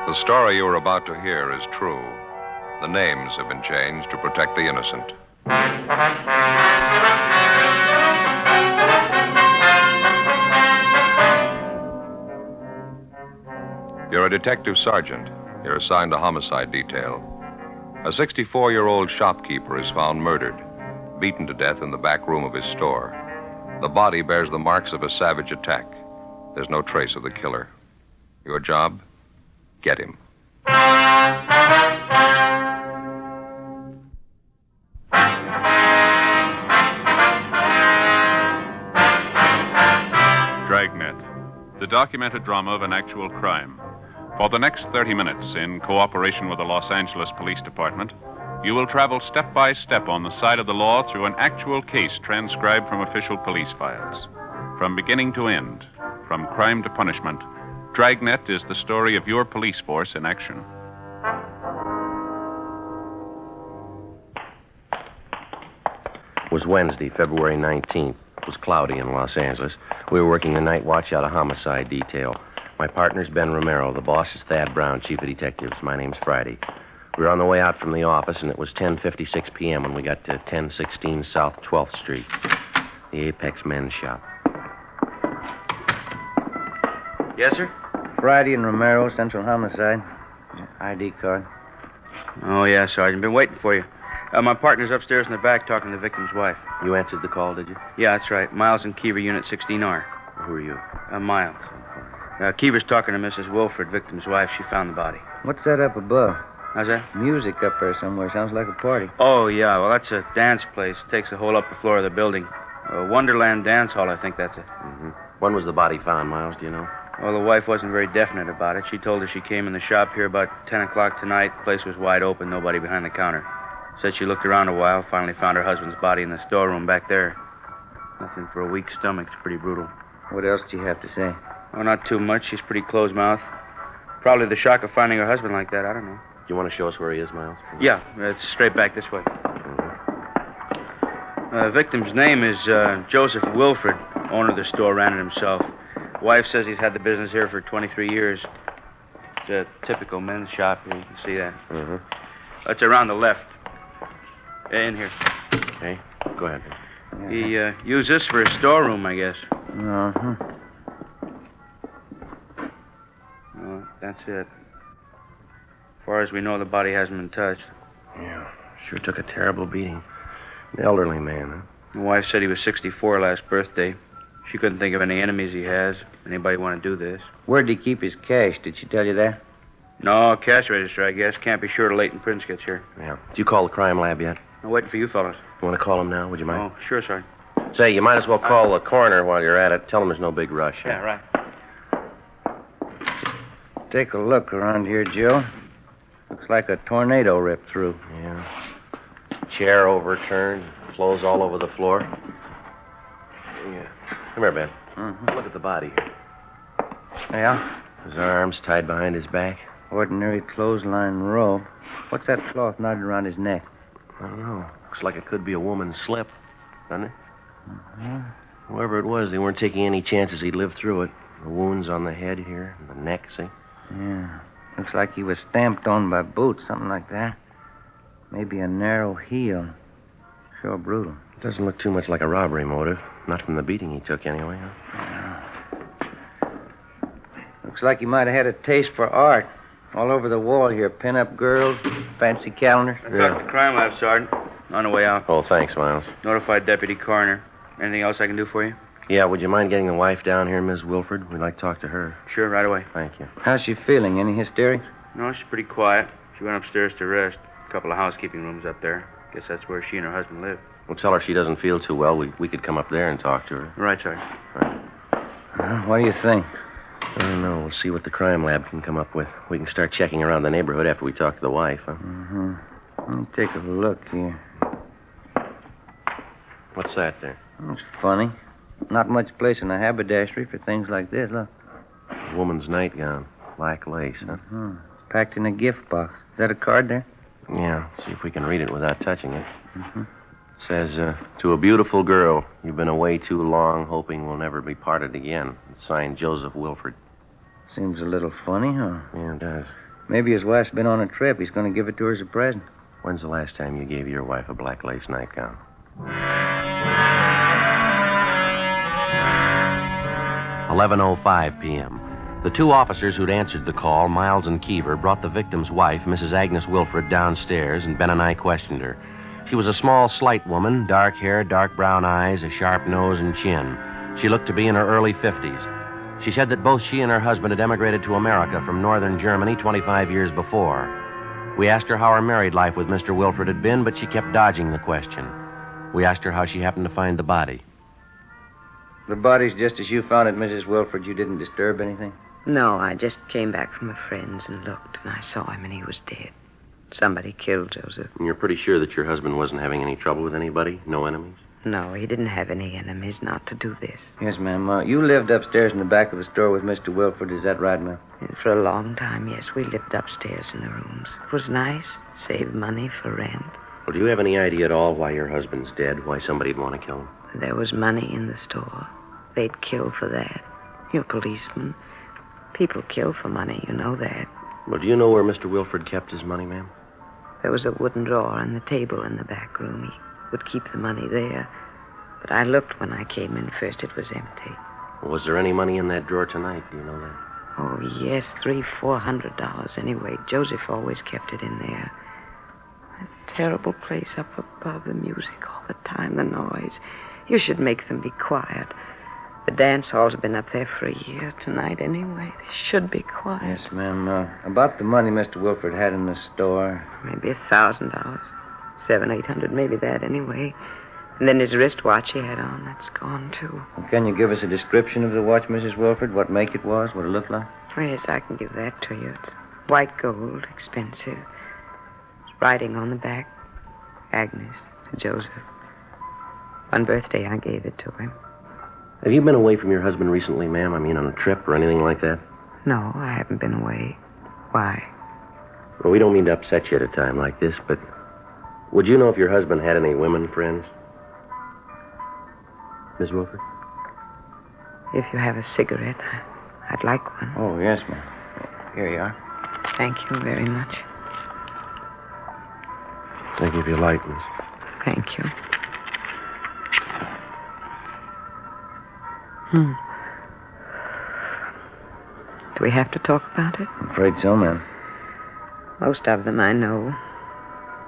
The story you are about to hear is true. The names have been changed to protect the innocent. You're a detective sergeant. You're assigned a homicide detail. A 64-year-old shopkeeper is found murdered, beaten to death in the back room of his store. The body bears the marks of a savage attack. There's no trace of the killer. Your job? Get him. Dragnet, the documented drama of an actual crime. For the next 30 minutes, in cooperation with the Los Angeles Police Department, you will travel step by step on the side of the law through an actual case transcribed from official police files. From beginning to end, from crime to punishment, Dragnet is the story of your police force in action. It was Wednesday, February 19th. It was cloudy in Los Angeles. We were working the night watch out of homicide detail. My partner's Ben Romero. The boss is Thad Brown, chief of detectives. My name's Friday. We were on the way out from the office, and it was 10:56 p.m. when we got to 1016 South 12th Street, the Apex Men's Shop. Yes, sir? Friday and Romero, Central Homicide. ID card. Oh, yeah, Sergeant. Been waiting for you. My partner's upstairs in the back talking to the victim's wife. You answered the call, did you? Yeah, that's right. Miles and Keever, Unit 16R. Who are you? Miles. Keever's talking to Mrs. Wilford, victim's wife. She found the body. What's that up above? How's that? Music up there somewhere. Sounds like a party. Oh, yeah. Well, that's a dance place. Takes the whole upper floor of the building. Wonderland Dance Hall, I think that's it. Mm-hmm. When was the body found, Miles? Do you know? Well, the wife wasn't very definite about it. She told us she came in the shop here about 10 o'clock tonight. The place was wide open, nobody behind the counter. Said she looked around a while, finally found her husband's body in the storeroom back there. Nothing for a weak stomach. It's pretty brutal. What else do you have to say? Oh, not too much. She's pretty close-mouthed. Probably the shock of finding her husband like that. I don't know. Do you want to show us where he is, Miles? Yeah, it's straight back this way. The victim's name is Joseph Wilford. Owner of the store, ran it himself. Wife says he's had the business here for 23 years. It's a typical men's shop here. You can see that. Mm-hmm. It's around the left. In here. Okay, go ahead. He used this for his storeroom, I guess. Uh-huh. Well, that's it. As far as we know, the body hasn't been touched. Yeah, sure took a terrible beating. An elderly man, huh? The wife said he was 64 last birthday. She couldn't think of any enemies he has. Anybody want to do this? Where'd he keep his cash? Did she tell you that? No, cash register, I guess. Can't be sure till Leighton Prince gets here. Yeah. Did you call the crime lab yet? I'm waiting for you fellas. You want to call him now? Would you mind? Oh, sure, Sergeant. Say, you might as well call the coroner while you're at it. Tell him there's no big rush. Yeah, right. Take a look around here, Joe. Looks like a tornado ripped through. Yeah. Chair overturned. Clothes all over the floor. Yeah. Come here, Ben. Mm-hmm. Look at the body here. Yeah? His arms tied behind his back. Ordinary clothesline robe. What's that cloth knotted around his neck? I don't know. Looks like it could be a woman's slip, doesn't it? Mm-hmm. Whoever it was, they weren't taking any chances he'd live through it. The wounds on the head here, and the neck, see? Yeah. Looks like he was stamped on by boots, something like that. Maybe a narrow heel. Sure brutal. Doesn't look too much like a robbery motive. Not from the beating he took, anyway, huh? Yeah. Looks like he might have had a taste for art. All over the wall here, pin-up girls, fancy calendars. I talked to the crime lab, Sergeant. On the way out. Oh, thanks, Miles. Notified Deputy Coroner. Anything else I can do for you? Yeah, would you mind getting the wife down here, Ms. Wilford? We'd like to talk to her. Sure, right away. Thank you. How's she feeling? Any hysterics? No, she's pretty quiet. She went upstairs to rest. A couple of housekeeping rooms up there. Guess that's where she and her husband live. We'll tell her she doesn't feel too well. We could come up there and talk to her. Right, Sergeant. Right. What do you think? I don't know. We'll see what the crime lab can come up with. We can start checking around the neighborhood after we talk to the wife, huh? Mm-hmm. Let me take a look here. What's that there? It's funny. Not much place in a haberdashery for things like this, look. A woman's nightgown. Black lace, huh? Mm-hmm. Packed in a gift box. Is that a card there? Yeah. See if we can read it without touching it. Mm-hmm. Says, to a beautiful girl, you've been away too long, hoping we'll never be parted again. It's signed Joseph Wilford. Seems a little funny, huh? Yeah, it does. Maybe his wife's been on a trip. He's going to give it to her as a present. When's the last time you gave your wife a black lace nightgown? 11:05 p.m. The two officers who'd answered the call, Miles and Keever, brought the victim's wife, Mrs. Agnes Wilford, downstairs, and Ben and I questioned her. She was a small, slight woman, dark hair, dark brown eyes, a sharp nose and chin. She looked to be in her early 50s. She said that both she and her husband had emigrated to America from northern Germany 25 years before. We asked her how her married life with Mr. Wilford had been, but she kept dodging the question. We asked her how she happened to find the body. The body's just as you found it, Mrs. Wilford. You didn't disturb anything? No, I just came back from a friend's and looked, and I saw him, and he was dead. Somebody killed Joseph. And you're pretty sure that your husband wasn't having any trouble with anybody? No enemies? No, he didn't have any enemies not to do this. Yes, ma'am. You lived upstairs in the back of the store with Mr. Wilford. Is that right, ma'am? And for a long time, yes, we lived upstairs in the rooms. It was nice. Saved money for rent. Well, do you have any idea at all why your husband's dead? Why somebody'd want to kill him? There was money in the store. They'd kill for that. You're a policeman. People kill for money, you know that. Well, do you know where Mr. Wilford kept his money, ma'am? There was a wooden drawer on the table in the back room. He would keep the money there. But I looked when I came in first. It was empty. Well, was there any money in that drawer tonight? Do you know that? Oh, yes, $300-400 anyway. Joseph always kept it in there. A terrible place up above, the music all the time, the noise. You should make them be quiet. The dance halls have been up there for a year tonight anyway. They should be quiet. Yes, ma'am. About the money Mr. Wilford had in the store. Maybe $1,000. $700-800, maybe that anyway. And then his wristwatch he had on, that's gone too. Well, can you give us a description of the watch, Mrs. Wilford? What make it was, what it looked like? Oh, yes, I can give that to you. It's white gold, expensive. It's writing on the back, Agnes to Joseph. One birthday I gave it to him. Have you been away from your husband recently, ma'am? I mean, on a trip or anything like that? No, I haven't been away. Why? Well, we don't mean to upset you at a time like this, but would you know if your husband had any women friends? Miss Wilford? If you have a cigarette, I'd like one. Oh, yes, ma'am. Here you are. Thank you very much. Thank you if you like, miss. Thank you. Do we have to talk about it? I'm afraid so, ma'am. Most of them I know.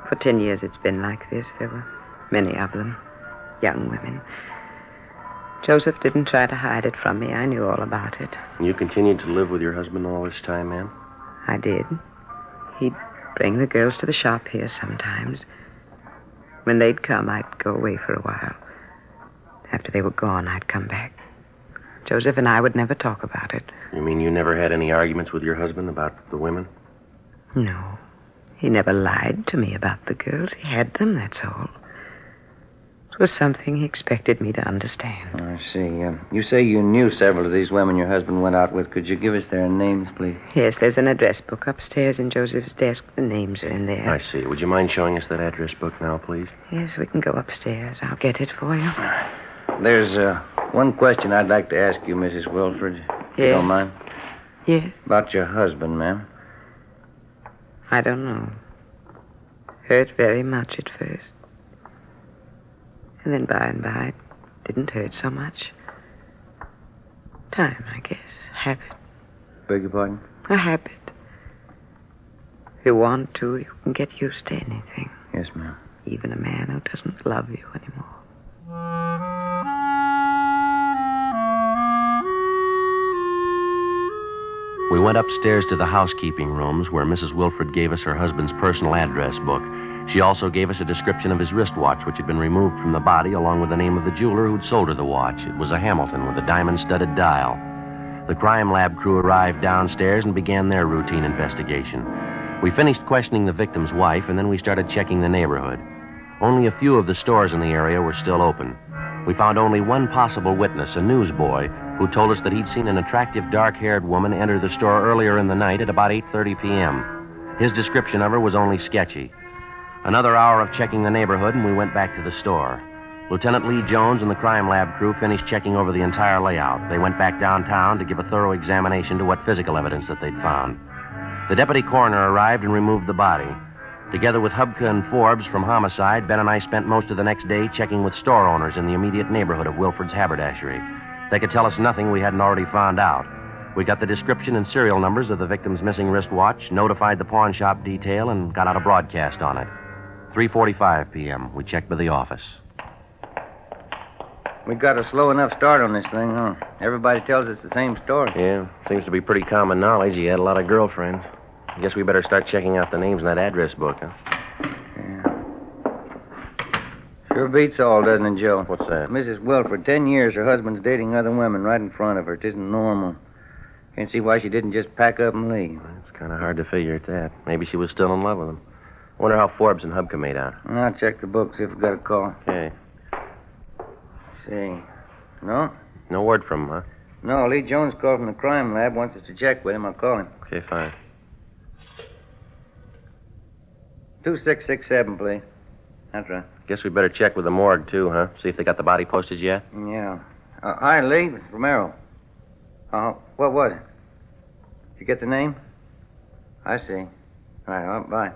For 10 years it's been like this. There were many of them. Young women. Joseph didn't try to hide it from me. I knew all about it. And you continued to live with your husband all this time, ma'am? I did. He'd bring the girls to the shop here sometimes. When they'd come, I'd go away for a while. After they were gone, I'd come back. Joseph and I would never talk about it. You mean you never had any arguments with your husband about the women? No. He never lied to me about the girls. He had them, that's all. It was something he expected me to understand. I see. You say you knew several of these women your husband went out with. Could you give us their names, please? Yes, there's an address book upstairs in Joseph's desk. The names are in there. I see. Would you mind showing us that address book now, please? Yes, we can go upstairs. I'll get it for you. There's one question I'd like to ask you, Mrs. Wilford. If you don't mind. Yes? About your husband, ma'am. I don't know. Hurt very much at first. And then by and by, it didn't hurt so much. Time, I guess. Habit. Beg your pardon? A habit. If you want to, you can get used to anything. Yes, ma'am. Even a man who doesn't love you anymore. We went upstairs to the housekeeping rooms where Mrs. Wilford gave us her husband's personal address book. She also gave us a description of his wristwatch, which had been removed from the body, along with the name of the jeweler who'd sold her the watch. It was a Hamilton with a diamond-studded dial. The crime lab crew arrived downstairs and began their routine investigation. We finished questioning the victim's wife, and then we started checking the neighborhood. Only a few of the stores in the area were still open. We found only one possible witness, a newsboy, who told us that he'd seen an attractive dark-haired woman enter the store earlier in the night at about 8:30 p.m. His description of her was only sketchy. Another hour of checking the neighborhood, and we went back to the store. Lieutenant Lee Jones and the crime lab crew finished checking over the entire layout. They went back downtown to give a thorough examination to what physical evidence that they'd found. The deputy coroner arrived and removed the body. Together with Hubka and Forbes from Homicide, Ben and I spent most of the next day checking with store owners in the immediate neighborhood of Wilford's haberdashery. They could tell us nothing we hadn't already found out. We got the description and serial numbers of the victim's missing wristwatch, notified the pawn shop detail, and got out a broadcast on it. 3:45 p.m. We checked with the office. We got a slow enough start on this thing, huh? Everybody tells us the same story. Yeah, seems to be pretty common knowledge. He had a lot of girlfriends. I guess we better start checking out the names in that address book, huh? Yeah. Sure beats all, doesn't it, Joe? What's that? Mrs. Wilford, 10 years her husband's dating other women right in front of her. It isn't normal. Can't see why she didn't just pack up and leave. It's kind of hard to figure at that. Maybe she was still in love with him. I wonder how Forbes and Hubka made out. I'll check the book, see if we got a call. Okay. See. No? No word from him, huh? No, Lee Jones called from the crime lab. Wants us to check with him. I'll call him. Okay, fine. 2667, please. That's right. Guess we better check with the morgue, too, huh? See if they got the body posted yet? Yeah. Hi, Lee. It's Romero. What was it? Did you get the name? I see. All right, well, bye.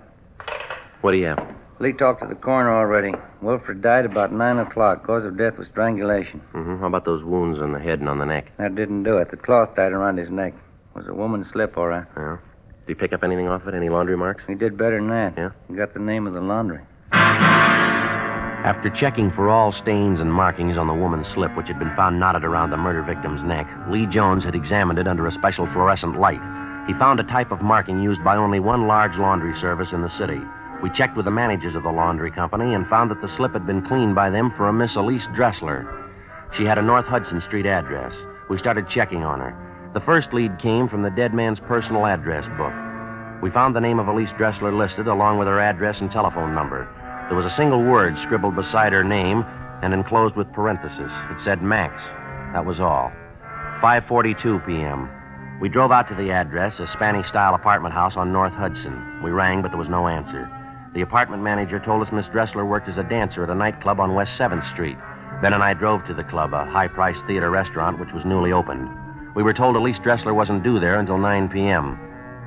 What do you have? Lee talked to the coroner already. Wilford died about 9 o'clock. Cause of death was strangulation. Mm-hmm. How about those wounds on the head and on the neck? That didn't do it. The cloth tied around his neck. Was a woman's slip, all right. Yeah. Did you pick up anything off it? Any laundry marks? He did better than that. Yeah? He got the name of the laundry. After checking for all stains and markings on the woman's slip, which had been found knotted around the murder victim's neck, Lee Jones had examined it under a special fluorescent light. He found a type of marking used by only one large laundry service in the city. We checked with the managers of the laundry company and found that the slip had been cleaned by them for a Miss Elise Dressler. She had a North Hudson Street address. We started checking on her. The first lead came from the dead man's personal address book. We found the name of Elise Dressler listed along with her address and telephone number. There was a single word scribbled beside her name and enclosed with parentheses. It said Max. That was all. 5:42 p.m. We drove out to the address, a Spanish-style apartment house on North Hudson. We rang, but there was no answer. The apartment manager told us Miss Dressler worked as a dancer at a nightclub on West 7th Street. Ben and I drove to the club, a high-priced theater restaurant which was newly opened. We were told Elise Dressler wasn't due there until 9 p.m.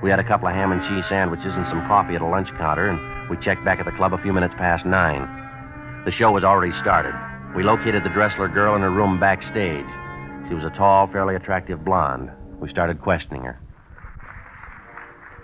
We had a couple of ham and cheese sandwiches and some coffee at a lunch counter, and we checked back at the club a few minutes past 9. The show was already started. We located the Dressler girl in her room backstage. She was a tall, fairly attractive blonde. We started questioning her.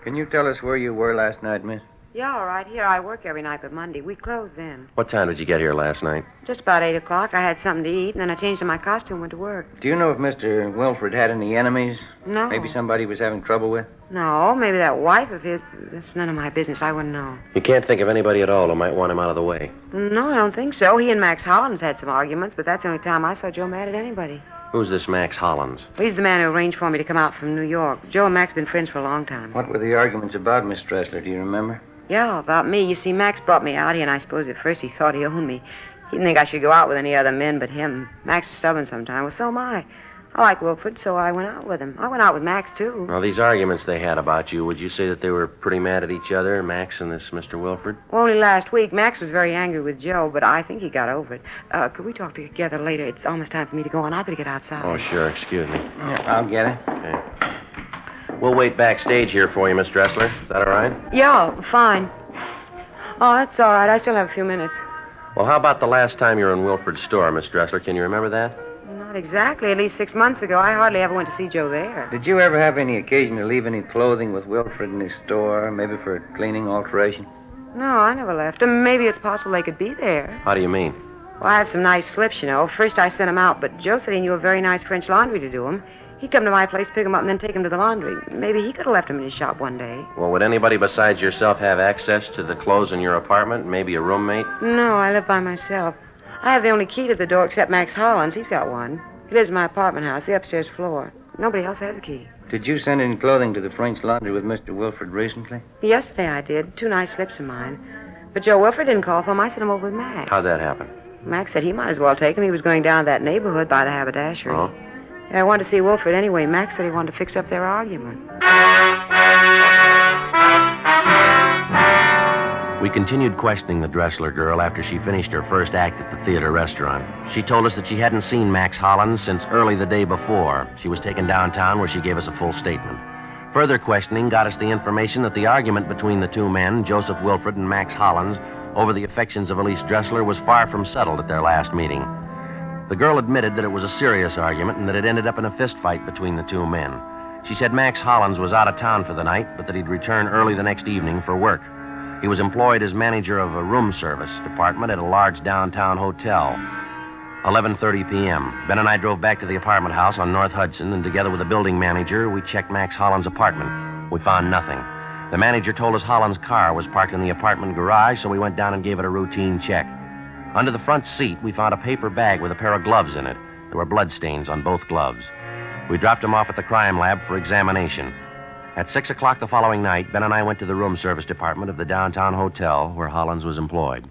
Can you tell us where you were last night, miss? Yeah, all right. Here I work every night but Monday. We close then. What time did you get here last night? Just about 8 o'clock. I had something to eat, and then I changed in my costume and went to work. Do you know if Mr. Wilford had any enemies? No. Maybe somebody he was having trouble with? No, maybe that wife of his. That's none of my business. I wouldn't know. You can't think of anybody at all who might want him out of the way. No, I don't think so. He and Max Hollins had some arguments, but that's the only time I saw Joe mad at anybody. Who's this Max Hollins? He's the man who arranged for me to come out from New York. Joe and Max have been friends for a long time. What were the arguments about, Miss Dressler? Do you remember? Yeah, about me. You see, Max brought me out here, and I suppose at first he thought he owned me. He didn't think I should go out with any other men but him. Max is stubborn sometimes. Well, so am I. I like Wilford, so I went out with him. I went out with Max, too. Well, these arguments they had about you, would you say that they were pretty mad at each other, Max and this Mr. Wilford? Well, only last week. Max was very angry with Joe, but I think he got over it. Could we talk together later? It's almost time for me to go on. I better get outside. Oh, sure. Excuse me. Yeah, I'll get it. Okay. We'll wait backstage here for you, Miss Dressler. Is that all right? Yeah, fine. Oh, that's all right. I still have a few minutes. Well, how about the last time you were in Wilford's store, Miss Dressler? Can you remember that? Not exactly. At least 6 months ago. I hardly ever went to see Joe there. Did you ever have any occasion to leave any clothing with Wilford in his store, maybe for cleaning alteration? No, I never left them. Maybe it's possible they could be there. How do you mean? Well, I have some nice slips, you know. First I sent them out, but Joe said he knew a very nice French laundry to do them. He'd come to my place, pick them up, and then take them to the laundry. Maybe he could have left them in his shop one day. Well, would anybody besides yourself have access to the clothes in your apartment? Maybe a roommate? No, I live by myself. I have the only key to the door except Max Hollins. He's got one. He lives in my apartment house, the upstairs floor. Nobody else has a key. Did you send any clothing to the French laundry with Mr. Wilford recently? Yesterday I did. 2 nice slips of mine. But Joe Wilford didn't call for them. I sent them over with Max. How'd that happen? Max said he might as well take them. He was going down that neighborhood by the haberdashery. Oh? I wanted to see Wilford anyway. Max said he wanted to fix up their argument. We continued questioning the Dressler girl after she finished her first act at the theater restaurant. She told us that she hadn't seen Max Hollins since early the day before. She was taken downtown where she gave us a full statement. Further questioning got us the information that the argument between the two men, Joseph Wilfred and Max Hollins, over the affections of Elise Dressler was far from settled at their last meeting. The girl admitted that it was a serious argument and that it ended up in a fist fight between the two men. She said Max Hollins was out of town for the night, but that he'd return early the next evening for work. He was employed as manager of a room service department at a large downtown hotel. 11:30 p.m. Ben and I drove back to the apartment house on North Hudson, and together with the building manager, we checked Max Hollins' apartment. We found nothing. The manager told us Hollins' car was parked in the apartment garage, so we went down and gave it a routine check. Under the front seat, we found a paper bag with a pair of gloves in it. There were bloodstains on both gloves. We dropped them off at the crime lab for examination. At 6 o'clock the following night, Ben and I went to the room service department of the downtown hotel where Hollins was employed.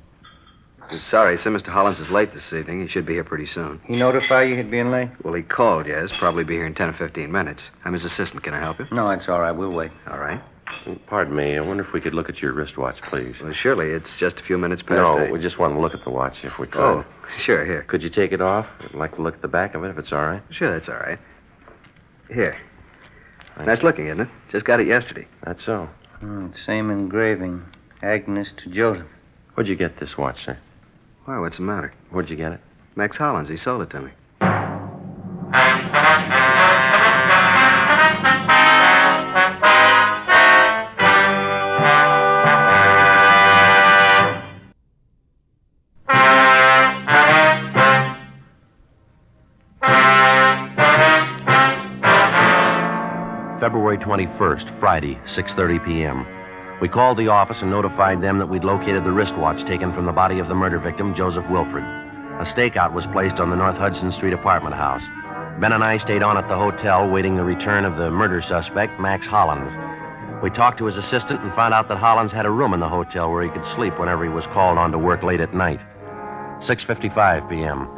Sorry, sir. Mr. Hollins is late this evening. He should be here pretty soon. He notify you he'd been late? Well, he called, yes. Probably be here in 10 or 15 minutes. I'm his assistant. Can I help you? No, it's all right. We'll wait. All right. Pardon me. I wonder if we could look at your wristwatch, please. Well, surely. It's just a few minutes past No, 8. we just want to look at the watch if we could. Oh, sure. Here. Could you take it off? I'd like to look at the back of it if it's all right. Sure, that's all right. Here. Nice looking, isn't it? Just got it yesterday. That's so. Same engraving. Agnes to Joseph. Where'd you get this watch, sir? Why, what's the matter? Where'd you get it? Max Hollins. He sold it to me. February 21st, Friday, 6:30 p.m. We called the office and notified them that we'd located the wristwatch taken from the body of the murder victim, Joseph Wilfred. A stakeout was placed on the North Hudson Street apartment house. Ben and I stayed on at the hotel waiting the return of the murder suspect, Max Hollins. We talked to his assistant and found out that Hollins had a room in the hotel where he could sleep whenever he was called on to work late at night. 6:55 p.m.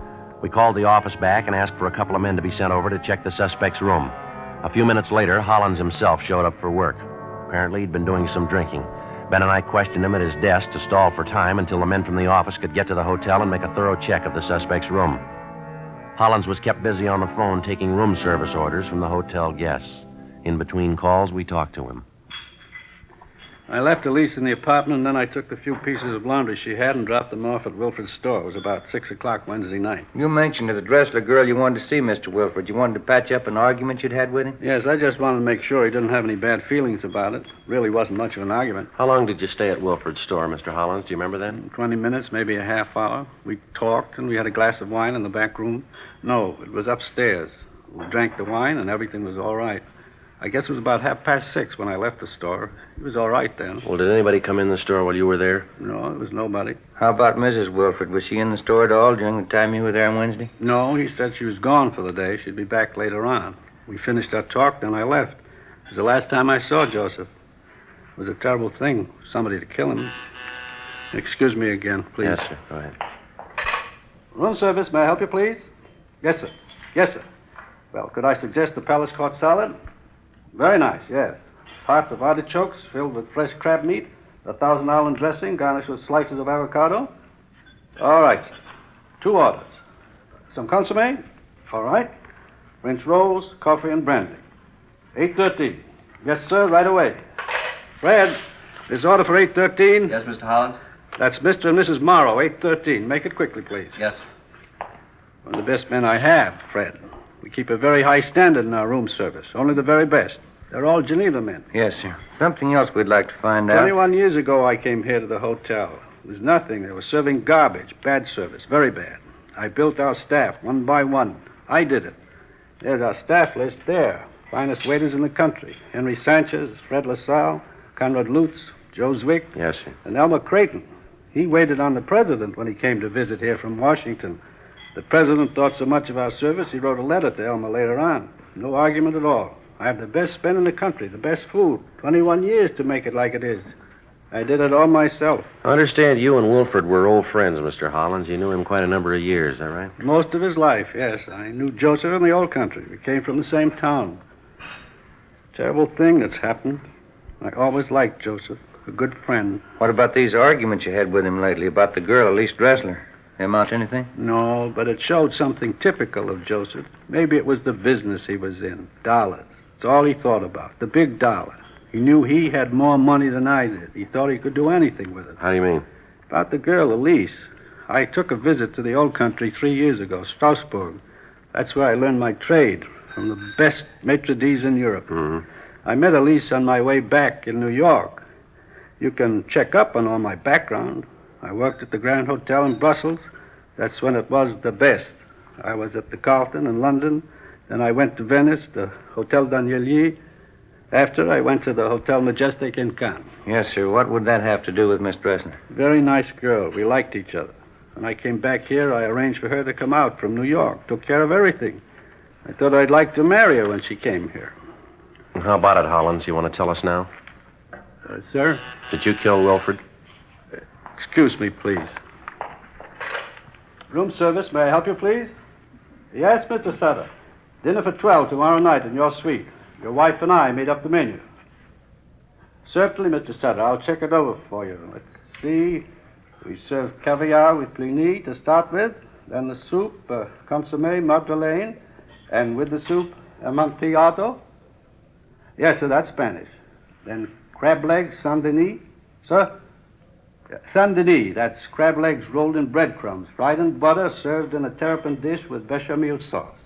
We called the office back and asked for a couple of men to be sent over to check the suspect's room. A few minutes later, Hollins himself showed up for work. Apparently, he'd been doing some drinking. Ben and I questioned him at his desk to stall for time until the men from the office could get to the hotel and make a thorough check of the suspect's room. Hollins was kept busy on the phone taking room service orders from the hotel guests. In between calls, we talked to him. I left Elise in the apartment, and then I took the few pieces of laundry she had and dropped them off at Wilfred's store. It was about 6 o'clock Wednesday night. You mentioned to the Dressler girl you wanted to see Mr. Wilfred. You wanted to patch up an argument you'd had with him? Yes, I just wanted to make sure he didn't have any bad feelings about it. Really wasn't much of an argument. How long did you stay at Wilfred's store, Mr. Hollins? Do you remember that? 20 minutes, maybe a half hour. We talked, and we had a glass of wine in the back room. No, it was upstairs. We drank the wine, and everything was all right. I guess it was about 6:30 when I left the store. He was all right then. Well, did anybody come in the store while you were there? No, there was nobody. How about Mrs. Wilfred? Was she in the store at all during the time you were there on Wednesday? No, he said she was gone for the day. She'd be back later on. We finished our talk, then I left. It was the last time I saw Joseph. It was a terrible thing, somebody to kill him. Excuse me again, please. Yes, sir. Go ahead. Room service, may I help you, please? Yes, sir. Yes, sir. Well, could I suggest the Palace Court salad? Very nice, yes. Heart of artichokes filled with fresh crab meat, a Thousand Island dressing garnished with slices of avocado. All right. 2 orders. Some consomme? All right. French rolls, coffee, and brandy. 8:13. Yes, sir, right away. Fred, this order for 8:13. Yes, Mr. Hollins? That's Mr. and Mrs. Morrow, 8:13. Make it quickly, please. Yes, sir. One of the best men I have, Fred. We keep a very high standard in our room service. Only the very best. They're all Geneva men. Yes, sir. Something else we'd like to find out. 21 years ago, I came here to the hotel. It was nothing. They were serving garbage. Bad service. Very bad. I built our staff one by one. I did it. There's our staff list there. Finest waiters in the country. Henry Sanchez, Fred LaSalle, Conrad Lutz, Joe Zwick, Yes, sir. and Elmer Creighton. He waited on the president when he came to visit here from Washington. The president thought so much of our service, he wrote a letter to Elmer later on. No argument at all. I have the best men in the country, the best food. 21 years to make it like it is. I did it all myself. I understand you and Wilfred were old friends, Mr. Hollins. You knew him quite a number of years, is that right? Most of his life, yes. I knew Joseph in the old country. We came from the same town. Terrible thing that's happened. I always liked Joseph, a good friend. What about these arguments you had with him lately about the girl, Elise Dressler? They amount to anything? No, but it showed something typical of Joseph. Maybe it was the business he was in. Dollars. That's all he thought about, the big dollar. He knew he had more money than I did. He thought he could do anything with it. How do you mean? About the girl, Elise. I took a visit to the old country 3 years ago, Strasbourg. That's where I learned my trade, from the best maitre d's in Europe. Mm-hmm. I met Elise on my way back in New York. You can check up on all my background. I worked at the Grand Hotel in Brussels. That's when it was the best. I was at the Carlton in London. Then I went to Venice, the Hotel Danielier. After, I went to the Hotel Majestic in Cannes. Yes, sir. What would that have to do with Miss Dressler? Very nice girl. We liked each other. When I came back here, I arranged for her to come out from New York. Took care of everything. I thought I'd like to marry her when she came here. And how about it, Hollins? You want to tell us now? Sir? Did you kill Wilford? Excuse me, please. Room service, may I help you, please? Yes, Mr. Sutter. Dinner for 12 tomorrow night in your suite. Your wife and I made up the menu. Certainly, Mr. Sutter. I'll check it over for you. Let's see. We serve caviar with blini to start with. Then the soup, consommé, madeleine. And with the soup, amontillado. Yes, sir, that's Spanish. Then crab legs, Saint-Denis. Sir? Saint-Denis, that's crab legs rolled in breadcrumbs, fried in butter, served in a terrapin dish with bechamel sauce.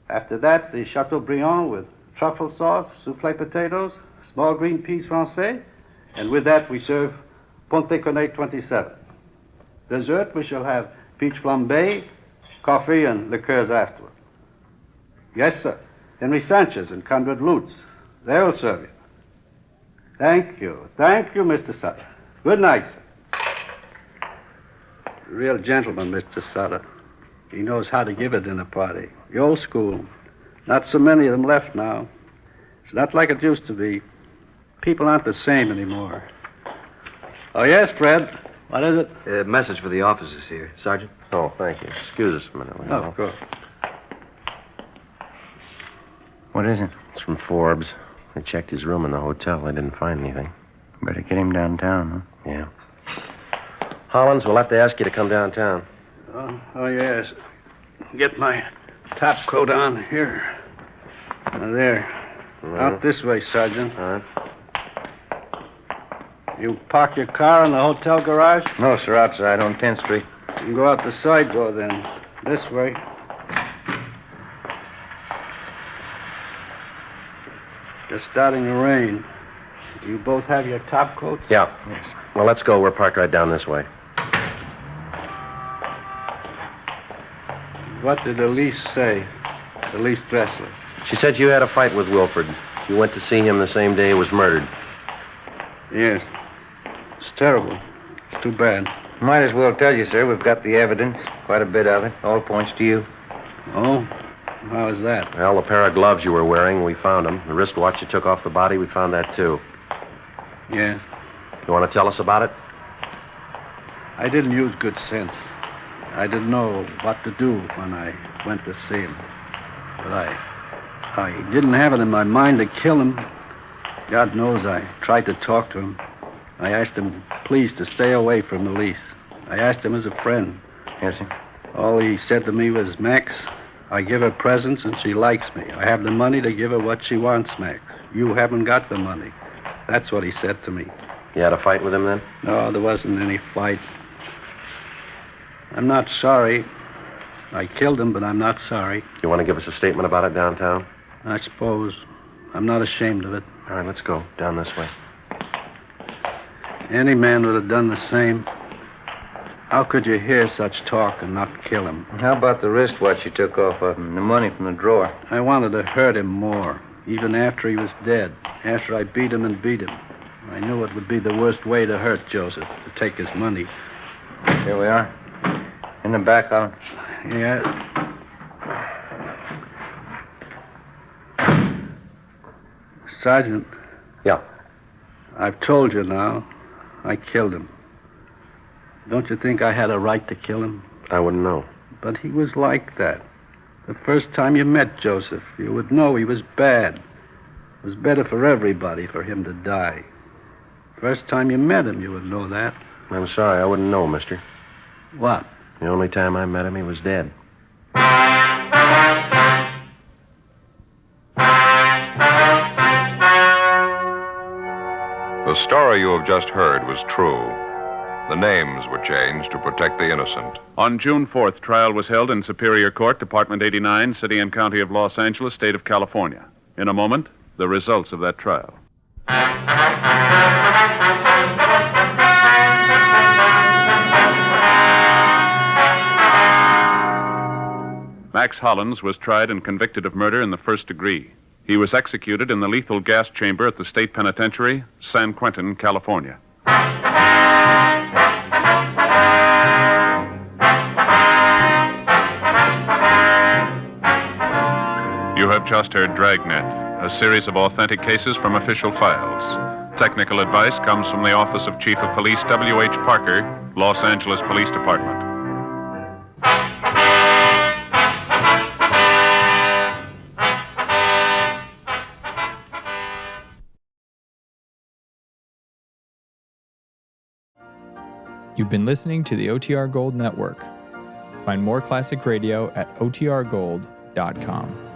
After that, the Chateaubriand with truffle sauce, soufflé potatoes, small green peas français, and with that we serve Ponte Cornet 27. Dessert, we shall have peach flambé, coffee, and liqueurs afterward. Yes, sir. Henry Sanchez and Conrad Lutz. They'll serve you. Thank you. Thank you, Mr. Sutter. Good night, sir. Real gentleman, Mr. Sutter. He knows how to give a dinner party. The old school. Not so many of them left now. It's not like it used to be. People aren't the same anymore. Oh, yes, Fred. What is it? A message for the officers here. Sergeant? Oh, thank you. Excuse us a minute. will you? Oh, of course. What is it? It's from Forbes. They checked his room in the hotel. They didn't find anything. Better get him downtown, huh? Yeah. Hollins, we'll have to ask you to come downtown. Oh, yes. Get my top coat on here. There. Out this way, Sergeant. All right. You park your car in the hotel garage? No, sir, outside on 10th Street. You can go out the side door then. This way. It's starting to rain. You both have your top coats? Yeah. Yes. Well, let's go. We're parked right down this way. What did Elise say? Elise Dressler. She said you had a fight with Wilford. You went to see him the same day he was murdered. Yes. It's terrible. It's too bad. Might as well tell you, sir, we've got the evidence. Quite a bit of it. All points to you. Oh? How is that? Well, the pair of gloves you were wearing, we found them. The wristwatch you took off the body, we found that, too. Yes. You want to tell us about it? I didn't use good sense. I didn't know what to do when I went to see him. But I didn't have it in my mind to kill him. God knows I tried to talk to him. I asked him, please, to stay away from Elise. I asked him as a friend. Yes, sir. All he said to me was, Max, I give her presents and she likes me. I have the money to give her what she wants, Max. You haven't got the money. That's what he said to me. You had a fight with him then? No, there wasn't any fight. I'm not sorry. I killed him, but I'm not sorry. You want to give us a statement about it downtown? I suppose. I'm not ashamed of it. All right, let's go. Down this way. Any man would have done the same. How could you hear such talk and not kill him? How about the wristwatch you took off of him, the money from the drawer? I wanted to hurt him more, even after he was dead, after I beat him and beat him. I knew it would be the worst way to hurt Joseph, to take his money. Here we are. In the back, Alan. Yeah. Sergeant. Yeah. I've told you now. I killed him. Don't you think I had a right to kill him? I wouldn't know. But he was like that. The first time you met Joseph, you would know he was bad. It was better for everybody for him to die. First time you met him, you would know that. I'm sorry, I wouldn't know, mister. What? The only time I met him, he was dead. The story you have just heard was true. The names were changed to protect the innocent. On June 4th, trial was held in Superior Court, Department 89, City and County of Los Angeles, State of California. In a moment, the results of that trial. Max Hollins was tried and convicted of murder in the first degree. He was executed in the lethal gas chamber at the State Penitentiary, San Quentin, California. You have just heard Dragnet, a series of authentic cases from official files. Technical advice comes from the Office of Chief of Police W.H. Parker, Los Angeles Police Department. You've been listening to the OTR Gold Network. Find more classic radio at otrgold.com.